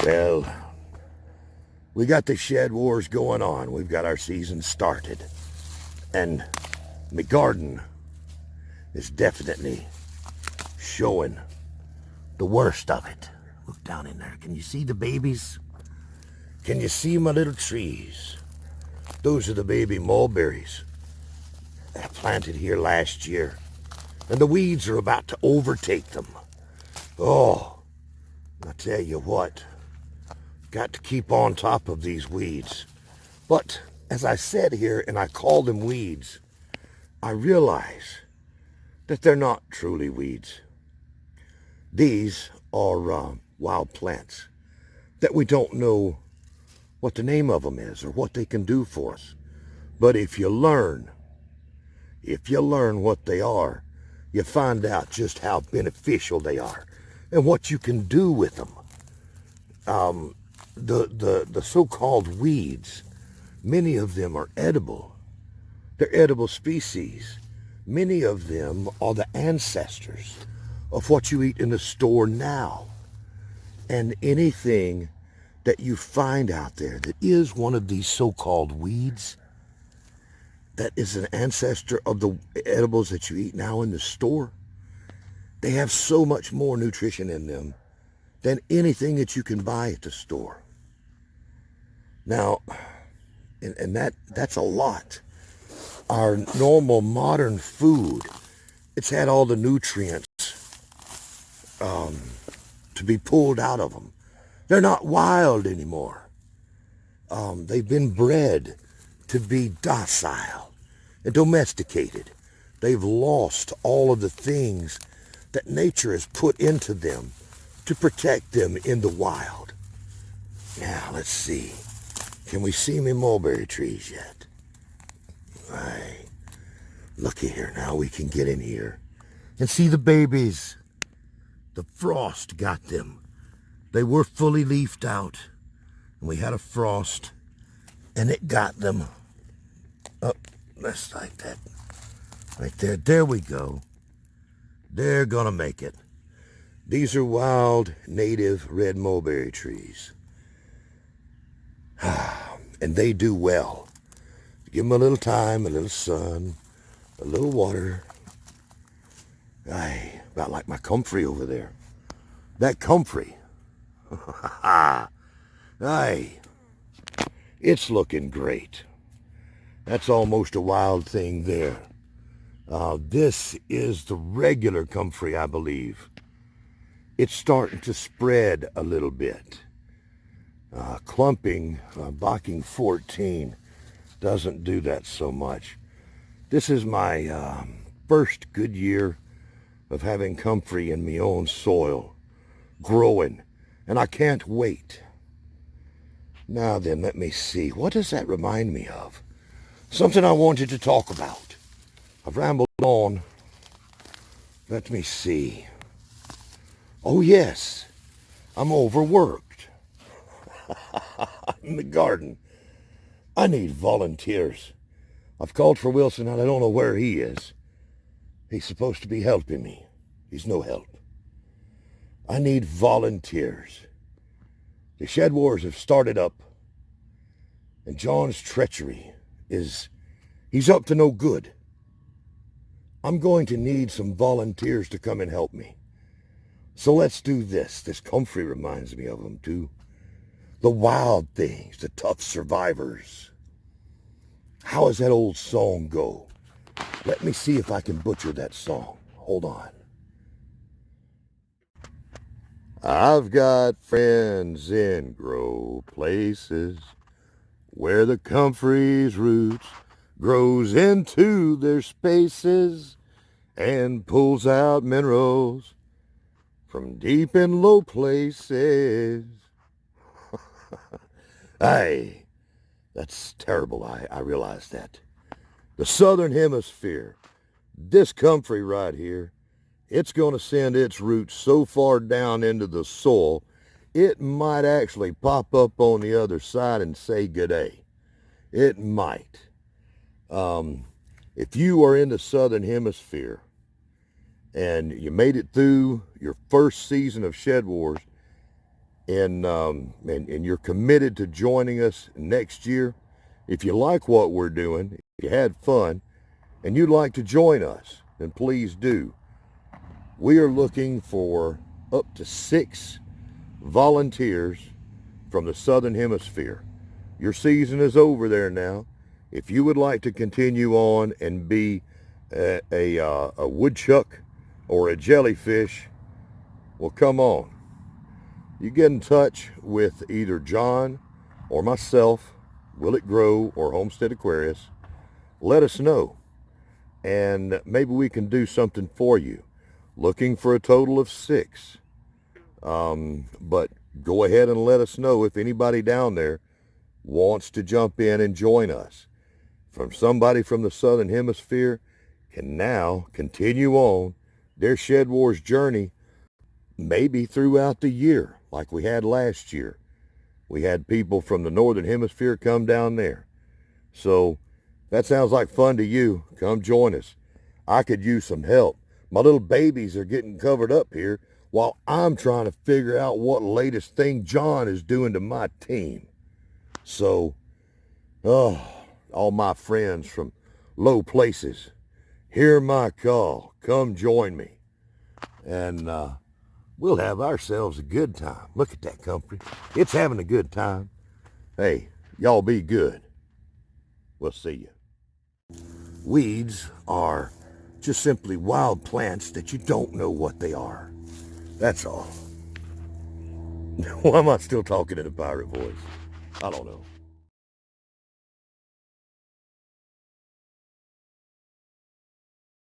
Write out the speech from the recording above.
Well, we got the shed wars going on. We've got our season started. And my garden is definitely showing the worst of it. Look down in there. Can you see the babies? Can you see my little trees? Those are the baby mulberries that I planted here last year. And the weeds are about to overtake them. Oh, I tell you what, got to keep on top of these weeds. But as I said here, and I call them weeds, I realize that they're not truly weeds. These are wild plants that we don't know what the name of them is or what they can do for us. But if you learn what they are, you find out just how beneficial they are and what you can do with them. The so-called weeds, many of them are edible. They're edible species. Many of them are the ancestors of what you eat in the store now. And anything that you find out there that is one of these so-called weeds, that is an ancestor of the edibles that you eat now in the store, they have so much more nutrition in them than anything that you can buy at the store. Now, and that's a lot. Our normal modern food, it's had all the nutrients to be pulled out of them. They're not wild anymore. They've been bred to be docile and domesticated. They've lost all of the things that nature has put into them to protect them in the wild. Now, let's see. Can we see me mulberry trees yet? Right. Looky here now. We can get in here and see the babies. The frost got them. They were fully leafed out, and we had a frost, and it got them. Oh, that's like that. Right there. There we go. They're gonna make it. These are wild, native red mulberry trees. And they do well. Give them a little time, a little sun, a little water. Aye, about like my comfrey over there. That comfrey. Aye, it's looking great. That's almost a wild thing there. This is the regular comfrey, I believe. It's starting to spread a little bit. Clumping, Bocking 14 doesn't do that so much. This is my first good year of having comfrey in my own soil, growing, and I can't wait. Now then, let me see. What does that remind me of? Something I wanted to talk about. I've rambled on. Let me see. Oh yes, I'm overworked. In the garden. I need volunteers. I've called for Wilson and I don't know where he is. He's supposed to be helping me. He's no help. I need volunteers. The shed wars have started up, and John's treachery he's up to no good. I'm going to need some volunteers to come and help me. So let's do this. This comfrey reminds me of them too. The wild things, the tough survivors. How does that old song go? Let me see if I can butcher that song. Hold on. I've got friends in grow places where the comfrey's roots grows into their spaces and pulls out minerals from deep and low places. Aye, that's terrible. I realize that. The Southern Hemisphere, this comfrey right here, it's going to send its roots so far down into the soil, it might actually pop up on the other side and say good day. It might. If you are in the Southern Hemisphere and you made it through your first season of Shed Wars, and you're committed to joining us next year, if you like what we're doing, if you had fun, and you'd like to join us, then please do. We are looking for up to 6 volunteers from the Southern Hemisphere. Your season is over there now. If you would like to continue on and be a woodchuck or a jellyfish, well, come on. You get in touch with either John or myself, Will It Grow or Homestead Aquarius. Let us know, and maybe we can do something for you. Looking for a total of 6. But go ahead and let us know if anybody down there wants to jump in and join us. From somebody from the Southern Hemisphere can now continue on their Shed Wars journey, maybe throughout the year, like we had last year. We had people from the Northern Hemisphere come down there. So that sounds like fun to you. Come join us. I could use some help. My little babies are getting covered up here while I'm trying to figure out what latest thing John is doing to my team. So, all my friends from low places, hear my call. Come join me. And we'll have ourselves a good time. Look at that company. It's having a good time. Hey, y'all be good. We'll see you. Weeds are just simply wild plants that you don't know what they are. That's all. Why am I still talking in a pirate voice? I don't know.